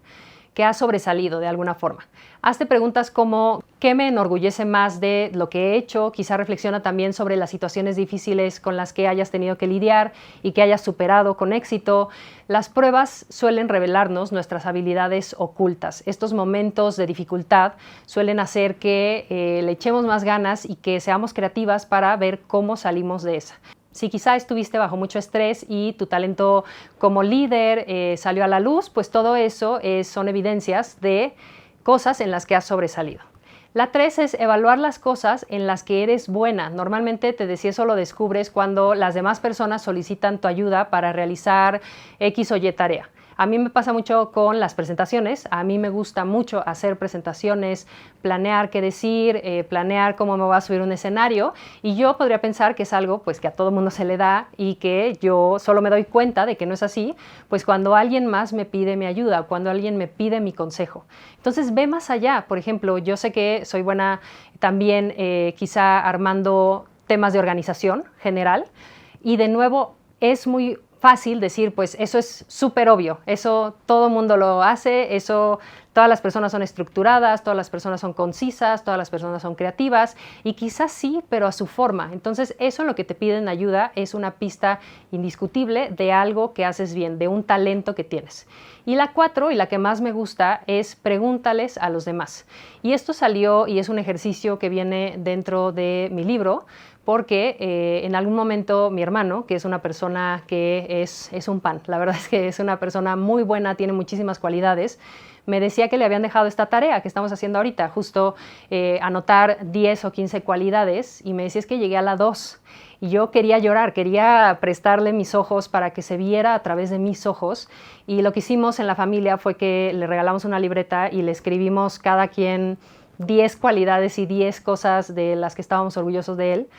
que has sobresalido de alguna forma. Hazte preguntas como ¿qué me enorgullece más de lo que he hecho? Quizá reflexiona también sobre las situaciones difíciles con las que hayas tenido que lidiar y que hayas superado con éxito. Las pruebas suelen revelarnos nuestras habilidades ocultas. Estos momentos de dificultad suelen hacer que le echemos más ganas y que seamos creativas para ver cómo salimos de esa. Si quizá estuviste bajo mucho estrés y tu talento como líder salió a la luz, pues todo eso son evidencias de cosas en las que has sobresalido. La 3 es evaluar las cosas en las que eres buena. Normalmente, te decía, eso lo descubres cuando las demás personas solicitan tu ayuda para realizar X o Y tarea. A mí me pasa mucho con las presentaciones. A mí me gusta mucho hacer presentaciones, planear qué decir, planear cómo me voy a subir a un escenario. Y yo podría pensar que es algo pues, que a todo mundo se le da y que yo solo me doy cuenta de que no es así, pues cuando alguien más me pide mi ayuda, cuando alguien me pide mi consejo. Entonces, ve más allá. Por ejemplo, yo sé que soy buena también quizá armando temas de organización general. Y de nuevo, es muy fácil decir, pues eso es súper obvio, eso todo el mundo lo hace, eso todas las personas son estructuradas, todas las personas son concisas, todas las personas son creativas y quizás sí, pero a su forma. Entonces eso en lo que te piden ayuda es una pista indiscutible de algo que haces bien, de un talento que tienes. Y la 4, y la que más me gusta, es pregúntales a los demás. Y esto salió y es un ejercicio que viene dentro de mi libro, porque en algún momento mi hermano, que es una persona que es un pan, la verdad es que es una persona muy buena, tiene muchísimas cualidades, me decía que le habían dejado esta tarea que estamos haciendo ahorita, justo anotar 10 o 15 cualidades, y me decía es que llegué a la 2 y yo quería llorar, quería prestarle mis ojos para que se viera a través de mis ojos, y lo que hicimos en la familia fue que le regalamos una libreta y le escribimos cada quien 10 cualidades y 10 cosas de las que estábamos orgullosos de él.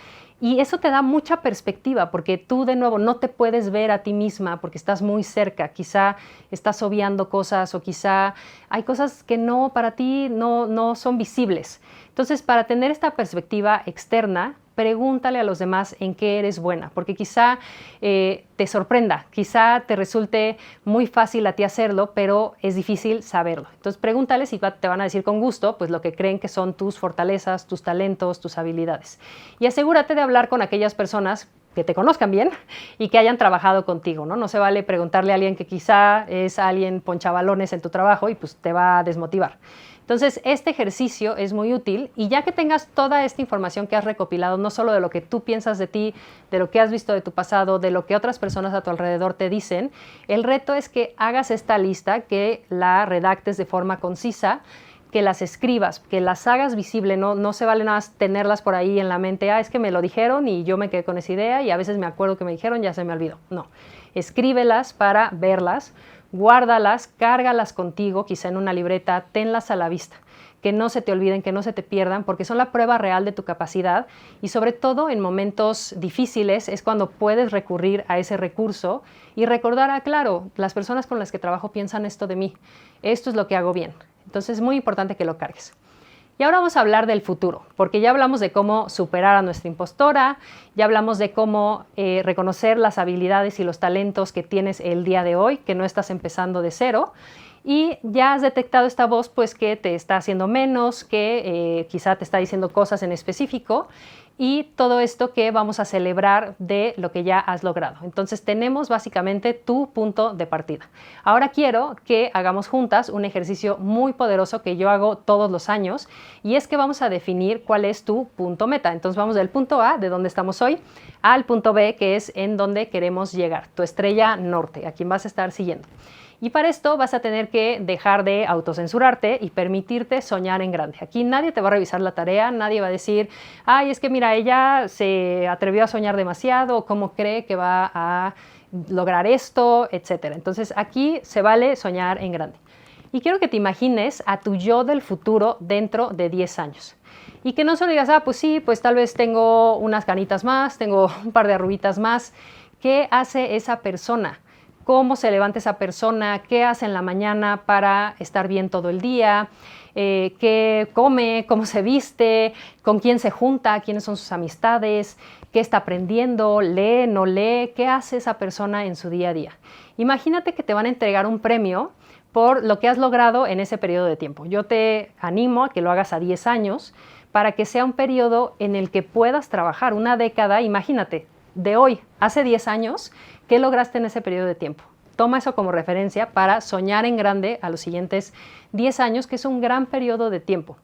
Y eso te da mucha perspectiva, porque tú de nuevo no te puedes ver a ti misma porque estás muy cerca. Quizá estás obviando cosas o quizá hay cosas que para ti no son visibles. Entonces, para tener esta perspectiva externa, pregúntale a los demás en qué eres buena, porque quizá te sorprenda, quizá te resulte muy fácil a ti hacerlo, pero es difícil saberlo. Entonces pregúntales y te van a decir con gusto pues lo que creen que son tus fortalezas, tus talentos, tus habilidades. Y asegúrate de hablar con aquellas personas que te conozcan bien y que hayan trabajado contigo, ¿no? No se vale preguntarle a alguien que quizá es alguien ponchabalones en tu trabajo y pues te va a desmotivar. Entonces, este ejercicio es muy útil y ya que tengas toda esta información que has recopilado, no solo de lo que tú piensas de ti, de lo que has visto de tu pasado, de lo que otras personas a tu alrededor te dicen, el reto es que hagas esta lista, que la redactes de forma concisa, que las escribas, que las hagas visible, no se vale nada más tenerlas por ahí en la mente, es que me lo dijeron y yo me quedé con esa idea y a veces me acuerdo que me dijeron, ya se me olvidó. No, escríbelas para verlas, guárdalas, cárgalas contigo, quizá en una libreta, tenlas a la vista, que no se te olviden, que no se te pierdan, porque son la prueba real de tu capacidad y sobre todo en momentos difíciles es cuando puedes recurrir a ese recurso y recordar, claro, las personas con las que trabajo piensan esto de mí, esto es lo que hago bien. Entonces es muy importante que lo cargues. Y ahora vamos a hablar del futuro, porque ya hablamos de cómo superar a nuestra impostora, ya hablamos de cómo reconocer las habilidades y los talentos que tienes el día de hoy, que no estás empezando de cero, y ya has detectado esta voz pues que te está haciendo menos, que quizá te está diciendo cosas en específico, y todo esto que vamos a celebrar de lo que ya has logrado. Entonces tenemos básicamente tu punto de partida. Ahora quiero que hagamos juntas un ejercicio muy poderoso que yo hago todos los años y es que vamos a definir cuál es tu punto meta. Entonces vamos del punto A, de donde estamos hoy, al punto B, que es en donde queremos llegar, tu estrella norte, a quien vas a estar siguiendo. Y para esto vas a tener que dejar de autocensurarte y permitirte soñar en grande. Aquí nadie te va a revisar la tarea, nadie va a decir, es que mira, ella se atrevió a soñar demasiado, cómo cree que va a lograr esto, etc. Entonces aquí se vale soñar en grande. Y quiero que te imagines a tu yo del futuro dentro de 10 años. Y que no solo digas, pues sí, pues tal vez tengo unas canitas más, tengo un par de arruguitas más. ¿Qué hace esa persona? ¿Cómo se levanta esa persona? ¿Qué hace en la mañana para estar bien todo el día? ¿Qué come? ¿Cómo se viste? ¿Con quién se junta? ¿Quiénes son sus amistades? ¿Qué está aprendiendo? ¿Lee? ¿No lee? ¿Qué hace esa persona en su día a día? Imagínate que te van a entregar un premio por lo que has logrado en ese periodo de tiempo. Yo te animo a que lo hagas a 10 años para que sea un periodo en el que puedas trabajar, una década, imagínate, de hoy, hace 10 años, ¿qué lograste en ese periodo de tiempo? Toma eso como referencia para soñar en grande a los siguientes 10 años, que es un gran periodo de tiempo.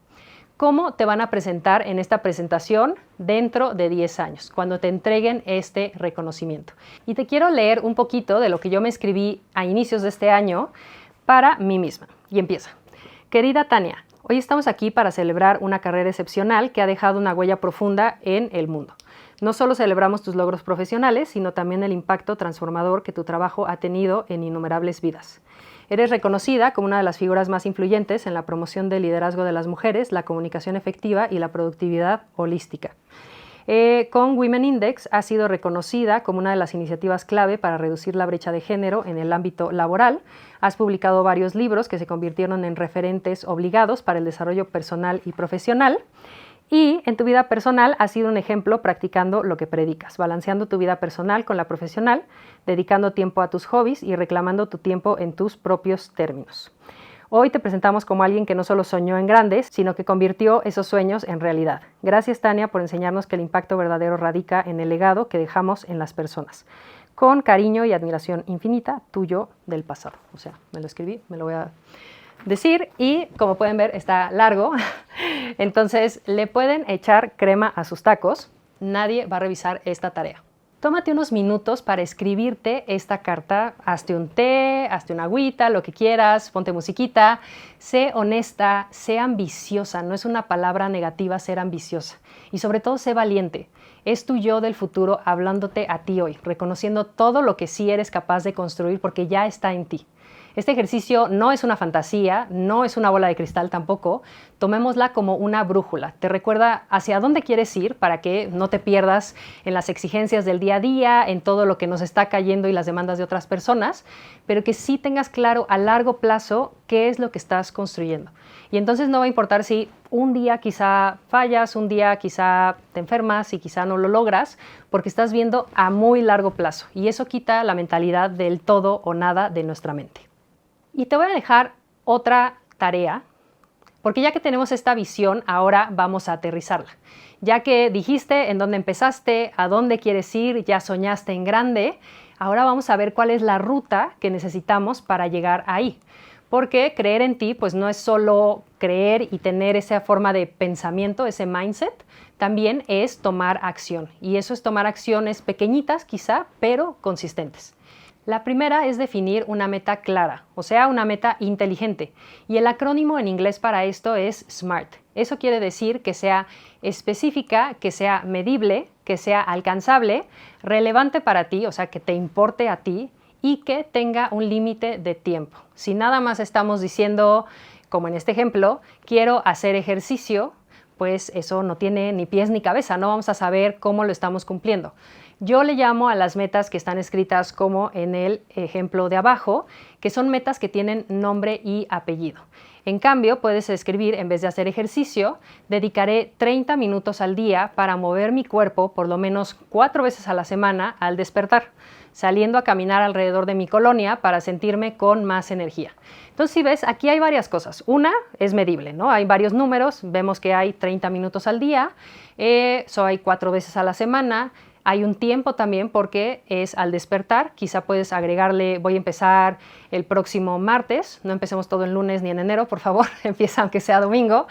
¿Cómo te van a presentar en esta presentación dentro de 10 años, cuando te entreguen este reconocimiento? Y te quiero leer un poquito de lo que yo me escribí a inicios de este año para mí misma. Y empieza. Querida Tania, hoy estamos aquí para celebrar una carrera excepcional que ha dejado una huella profunda en el mundo. No solo celebramos tus logros profesionales, sino también el impacto transformador que tu trabajo ha tenido en innumerables vidas. Eres reconocida como una de las figuras más influyentes en la promoción del liderazgo de las mujeres, la comunicación efectiva y la productividad holística. Con Women Index has sido reconocida como una de las iniciativas clave para reducir la brecha de género en el ámbito laboral. Has publicado varios libros que se convirtieron en referentes obligados para el desarrollo personal y profesional. Y en tu vida personal has sido un ejemplo practicando lo que predicas, balanceando tu vida personal con la profesional, dedicando tiempo a tus hobbies y reclamando tu tiempo en tus propios términos. Hoy te presentamos como alguien que no solo soñó en grandes, sino que convirtió esos sueños en realidad. Gracias, Tania, por enseñarnos que el impacto verdadero radica en el legado que dejamos en las personas. Con cariño y admiración infinita, tuyo del pasado. O sea, me lo escribí, me lo voy a decir y como pueden ver está largo, entonces le pueden echar crema a sus tacos, nadie va a revisar esta tarea. Tómate unos minutos para escribirte esta carta, hazte un té, hazte una agüita, lo que quieras, ponte musiquita, sé honesta, sé ambiciosa, no es una palabra negativa ser ambiciosa y sobre todo sé valiente. Es tu yo del futuro hablándote a ti hoy, reconociendo todo lo que sí eres capaz de construir porque ya está en ti. Este ejercicio no es una fantasía, no es una bola de cristal tampoco, tomémosla como una brújula. Te recuerda hacia dónde quieres ir para que no te pierdas en las exigencias del día a día, en todo lo que nos está cayendo y las demandas de otras personas, pero que sí tengas claro a largo plazo qué es lo que estás construyendo. Y entonces no va a importar si un día quizá fallas, un día quizá te enfermas y quizá no lo logras porque estás viendo a muy largo plazo y eso quita la mentalidad del todo o nada de nuestra mente. Y te voy a dejar otra tarea, porque ya que tenemos esta visión, ahora vamos a aterrizarla. Ya que dijiste en dónde empezaste, a dónde quieres ir, ya soñaste en grande, ahora vamos a ver cuál es la ruta que necesitamos para llegar ahí. Porque creer en ti, pues no es solo creer y tener esa forma de pensamiento, ese mindset, también es tomar acción. Y eso es tomar acciones pequeñitas quizá, pero consistentes. La primera es definir una meta clara, o sea, una meta inteligente. Y el acrónimo en inglés para esto es SMART. Eso quiere decir que sea específica, que sea medible, que sea alcanzable, relevante para ti, o sea, que te importe a ti, y que tenga un límite de tiempo. Si nada más estamos diciendo, como en este ejemplo, quiero hacer ejercicio, pues eso no tiene ni pies ni cabeza, no vamos a saber cómo lo estamos cumpliendo. Yo le llamo a las metas que están escritas como en el ejemplo de abajo, que son metas que tienen nombre y apellido. En cambio, puedes escribir, en vez de hacer ejercicio, dedicaré 30 minutos al día para mover mi cuerpo por lo menos 4 veces a la semana al despertar, saliendo a caminar alrededor de mi colonia para sentirme con más energía. Entonces, si ves, aquí hay varias cosas. Una es medible, ¿no? Hay varios números, vemos que hay 30 minutos al día, hay 4 veces a la semana. Hay un tiempo también porque es al despertar, quizá puedes agregarle, voy a empezar el próximo martes, no empecemos todo el lunes ni en enero, por favor, empieza aunque sea domingo.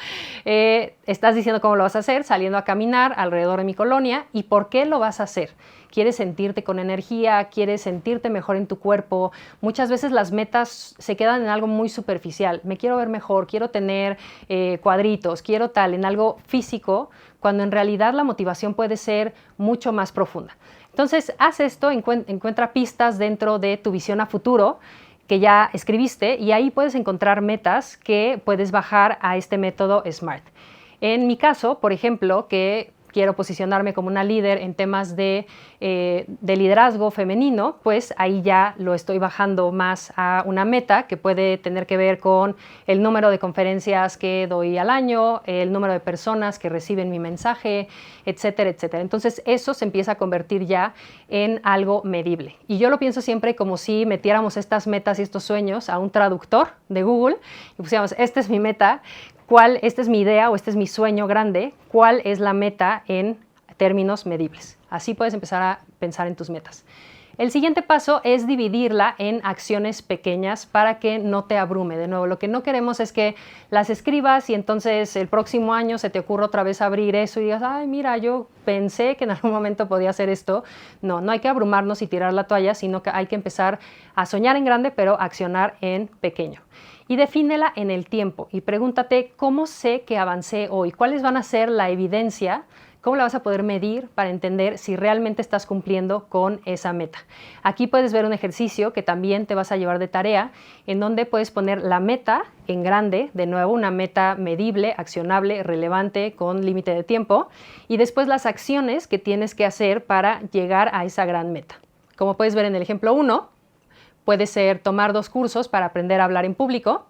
Estás diciendo cómo lo vas a hacer, saliendo a caminar alrededor de mi colonia y por qué lo vas a hacer. ¿Quieres sentirte con energía? ¿Quieres sentirte mejor en tu cuerpo? Muchas veces las metas se quedan en algo muy superficial. Me quiero ver mejor, quiero tener cuadritos, quiero tal, en algo físico, cuando en realidad la motivación puede ser mucho más profunda. Entonces, haz esto, encuentra pistas dentro de tu visión a futuro que ya escribiste y ahí puedes encontrar metas que puedes bajar a este método SMART. En mi caso, por ejemplo, que quiero posicionarme como una líder en temas de liderazgo femenino, pues ahí ya lo estoy bajando más a una meta que puede tener que ver con el número de conferencias que doy al año, el número de personas que reciben mi mensaje, etcétera, etcétera. Entonces eso se empieza a convertir ya en algo medible. Y yo lo pienso siempre como si metiéramos estas metas y estos sueños a un traductor de Google y pusiéramos, esta es mi meta, esta es mi idea o este es mi sueño grande, cuál es la meta en términos medibles. Así puedes empezar a pensar en tus metas. El siguiente paso es dividirla en acciones pequeñas para que no te abrume. De nuevo, lo que no queremos es que las escribas y entonces el próximo año se te ocurra otra vez abrir eso y digas, ay, mira, yo pensé que en algún momento podía hacer esto. No, no hay que abrumarnos y tirar la toalla, sino que hay que empezar a soñar en grande, pero accionar en pequeño. Y defínela en el tiempo y pregúntate cómo sé que avancé hoy, cuáles van a ser la evidencia, cómo la vas a poder medir para entender si realmente estás cumpliendo con esa meta. Aquí puedes ver un ejercicio que también te vas a llevar de tarea, en donde puedes poner la meta en grande, de nuevo una meta medible, accionable, relevante, con límite de tiempo, y después las acciones que tienes que hacer para llegar a esa gran meta. Como puedes ver en el ejemplo 1, puede ser tomar 2 cursos para aprender a hablar en público.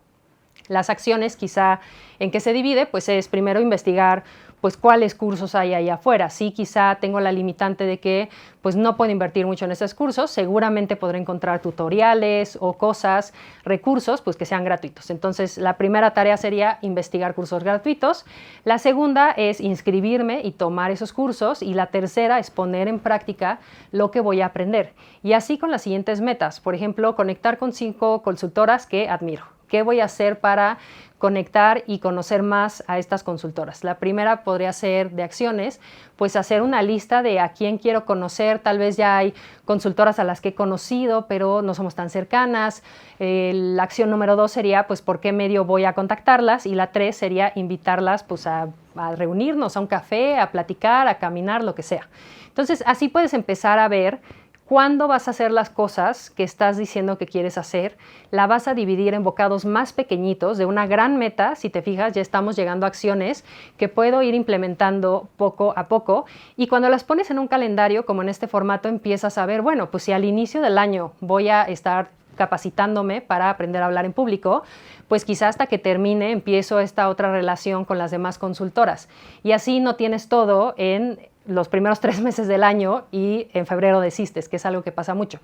Las acciones, quizá en qué se divide, pues es primero investigar pues cuáles cursos hay ahí afuera. Sí, quizá tengo la limitante de que pues no puedo invertir mucho en esos cursos, seguramente podré encontrar tutoriales o cosas, recursos, pues que sean gratuitos. Entonces, la primera tarea sería investigar cursos gratuitos. La segunda es inscribirme y tomar esos cursos. Y la tercera es poner en práctica lo que voy a aprender. Y así con las siguientes metas. Por ejemplo, conectar con 5 consultoras que admiro. ¿Qué voy a hacer para conectar y conocer más a estas consultoras? La primera podría ser de acciones, pues hacer una lista de a quién quiero conocer. Tal vez ya hay consultoras a las que he conocido, pero no somos tan cercanas. La acción número 2 sería, pues, ¿por qué medio voy a contactarlas? Y la 3 sería invitarlas, pues, a reunirnos a un café, a platicar, a caminar, lo que sea. Entonces, así puedes empezar a ver ¿cuándo vas a hacer las cosas que estás diciendo que quieres hacer? La vas a dividir en bocados más pequeñitos de una gran meta. Si te fijas, ya estamos llegando a acciones que puedo ir implementando poco a poco. Y cuando las pones en un calendario, como en este formato, empiezas a ver, bueno, pues si al inicio del año voy a estar capacitándome para aprender a hablar en público, pues quizá hasta que termine empiezo esta otra relación con las demás consultoras. Y así no tienes todo en los primeros 3 meses del año y en febrero desistes, que es algo que pasa mucho.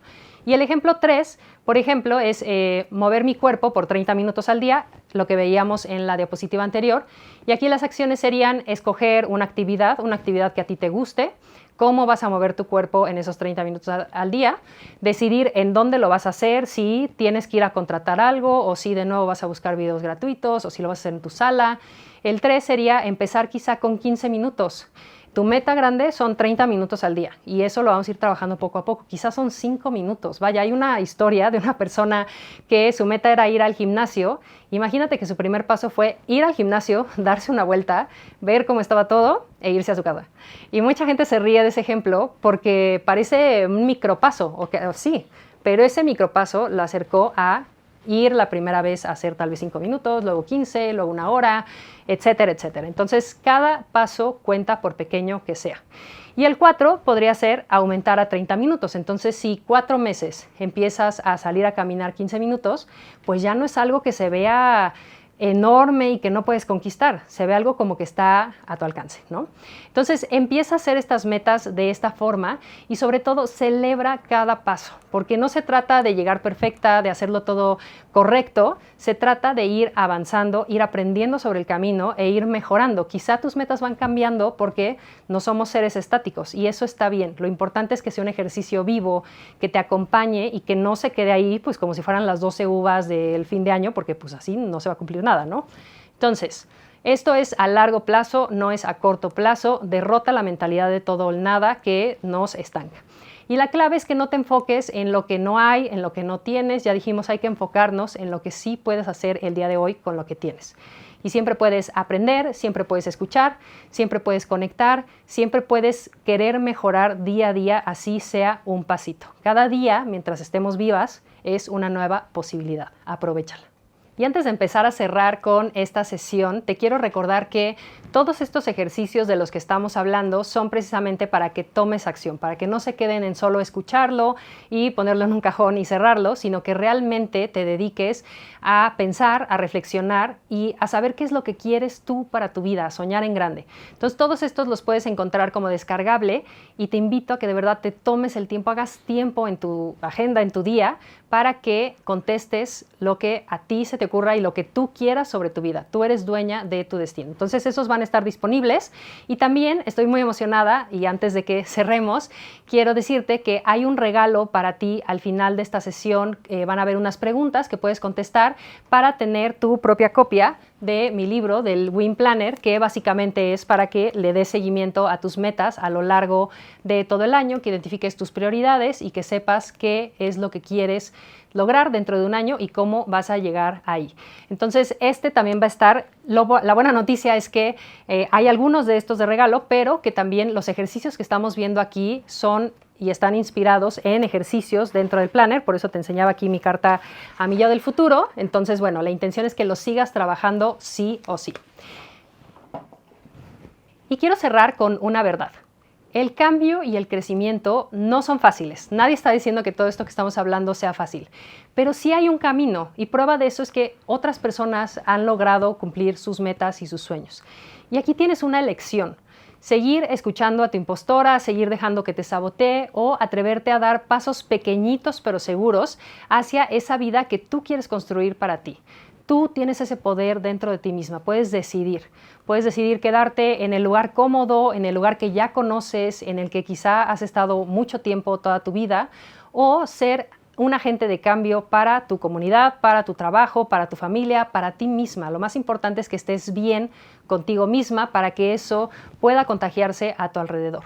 Y el ejemplo 3, por ejemplo, es mover mi cuerpo por 30 minutos al día, lo que veíamos en la diapositiva anterior. Y aquí las acciones serían escoger una actividad que a ti te guste, cómo vas a mover tu cuerpo en esos 30 minutos al día, decidir en dónde lo vas a hacer, si tienes que ir a contratar algo o si de nuevo vas a buscar videos gratuitos o si lo vas a hacer en tu sala. El 3 sería empezar quizá con 15 minutos. Tu meta grande son 30 minutos al día y eso lo vamos a ir trabajando poco a poco. Quizás son 5 minutos. Vaya, hay una historia de una persona que su meta era ir al gimnasio. Imagínate que su primer paso fue ir al gimnasio, darse una vuelta, ver cómo estaba todo e irse a su casa. Y mucha gente se ríe de ese ejemplo porque parece un micropaso, sí, pero ese micropaso lo acercó a ir la primera vez a hacer tal vez 5 minutos, luego 15, luego 1 hora, etcétera, etcétera. Entonces, cada paso cuenta por pequeño que sea. Y el 4 podría ser aumentar a 30 minutos. Entonces, si 4 meses empiezas a salir a caminar 15 minutos, pues ya no es algo que se vea enorme y que no puedes conquistar, se ve algo como que está a tu alcance, ¿no? Entonces empieza a hacer estas metas de esta forma y sobre todo celebra cada paso, porque no se trata de llegar perfecta, de hacerlo todo correcto, se trata de ir avanzando, ir aprendiendo sobre el camino e ir mejorando. Quizá tus metas van cambiando porque no somos seres estáticos y eso está bien. Lo importante es que sea un ejercicio vivo, que te acompañe y que no se quede ahí pues como si fueran las 12 uvas del fin de año, porque pues así no se va a cumplir nada, ¿no? Entonces, esto es a largo plazo, no es a corto plazo, derrota la mentalidad de todo o nada que nos estanca. Y la clave es que no te enfoques en lo que no hay, en lo que no tienes. Ya dijimos, hay que enfocarnos en lo que sí puedes hacer el día de hoy con lo que tienes. Y siempre puedes aprender, siempre puedes escuchar, siempre puedes conectar, siempre puedes querer mejorar día a día, así sea un pasito. Cada día, mientras estemos vivas, es una nueva posibilidad. Aprovéchala. Y antes de empezar a cerrar con esta sesión, te quiero recordar que todos estos ejercicios de los que estamos hablando son precisamente para que tomes acción, para que no se queden en solo escucharlo y ponerlo en un cajón y cerrarlo, sino que realmente te dediques a pensar, a reflexionar y a saber qué es lo que quieres tú para tu vida, a soñar en grande. Entonces, todos estos los puedes encontrar como descargable y te invito a que de verdad te tomes el tiempo, hagas tiempo en tu agenda, en tu día, para que contestes lo que a ti se te ocurra y lo que tú quieras sobre tu vida. Tú eres dueña de tu destino. Entonces, esos van a estar disponibles y también estoy muy emocionada y antes de que cerremos, quiero decirte que hay un regalo para ti al final de esta sesión. Van a haber unas preguntas que puedes contestar para tener tu propia copia de mi libro, del Win Planner, que básicamente es para que le des seguimiento a tus metas a lo largo de todo el año, que identifiques tus prioridades y que sepas qué es lo que quieres lograr dentro de un año y cómo vas a llegar ahí. Entonces, este también va a estar. La buena noticia es que hay algunos de estos de regalo, pero que también los ejercicios que estamos viendo aquí son y están inspirados en ejercicios dentro del planner, por eso te enseñaba aquí mi carta a mi yo del futuro. Entonces, bueno, la intención es que lo sigas trabajando sí o sí. Y quiero cerrar con una verdad. El cambio y el crecimiento no son fáciles. Nadie está diciendo que todo esto que estamos hablando sea fácil, pero sí hay un camino y prueba de eso es que otras personas han logrado cumplir sus metas y sus sueños. Y aquí tienes una elección. Seguir escuchando a tu impostora, seguir dejando que te sabotee o atreverte a dar pasos pequeñitos pero seguros hacia esa vida que tú quieres construir para ti. Tú tienes ese poder dentro de ti misma, puedes decidir quedarte en el lugar cómodo, en el lugar que ya conoces, en el que quizá has estado mucho tiempo, toda tu vida, o ser un agente de cambio para tu comunidad, para tu trabajo, para tu familia, para ti misma. Lo más importante es que estés bien contigo misma para que eso pueda contagiarse a tu alrededor.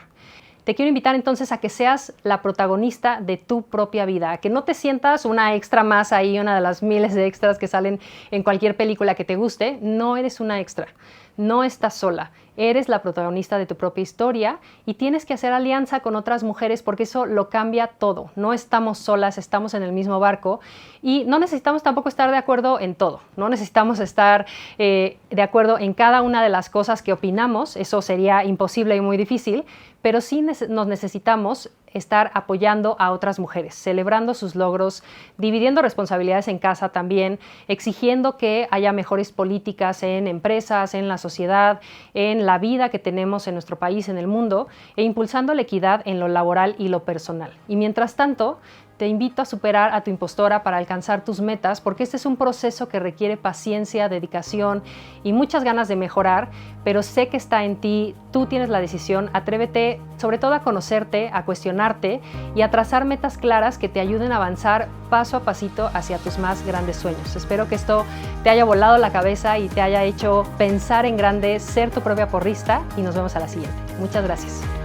Te quiero invitar entonces a que seas la protagonista de tu propia vida, a que no te sientas una extra más ahí, una de las miles de extras que salen en cualquier película que te guste. No eres una extra, no estás sola. Eres la protagonista de tu propia historia y tienes que hacer alianza con otras mujeres porque eso lo cambia todo. No estamos solas, estamos en el mismo barco y no necesitamos tampoco estar de acuerdo en todo. No necesitamos estar de acuerdo en cada una de las cosas que opinamos. Eso sería imposible y muy difícil, pero sí nos necesitamos estar apoyando a otras mujeres, celebrando sus logros, dividiendo responsabilidades en casa también, exigiendo que haya mejores políticas en empresas, en la sociedad, en la vida que tenemos en nuestro país, en el mundo, e impulsando la equidad en lo laboral y lo personal. Y mientras tanto, te invito a superar a tu impostora para alcanzar tus metas, porque este es un proceso que requiere paciencia, dedicación y muchas ganas de mejorar, pero sé que está en ti, tú tienes la decisión, atrévete sobre todo a conocerte, a cuestionarte y a trazar metas claras que te ayuden a avanzar paso a pasito hacia tus más grandes sueños. Espero que esto te haya volado la cabeza y te haya hecho pensar en grande, ser tu propia porrista y nos vemos a la siguiente. Muchas gracias.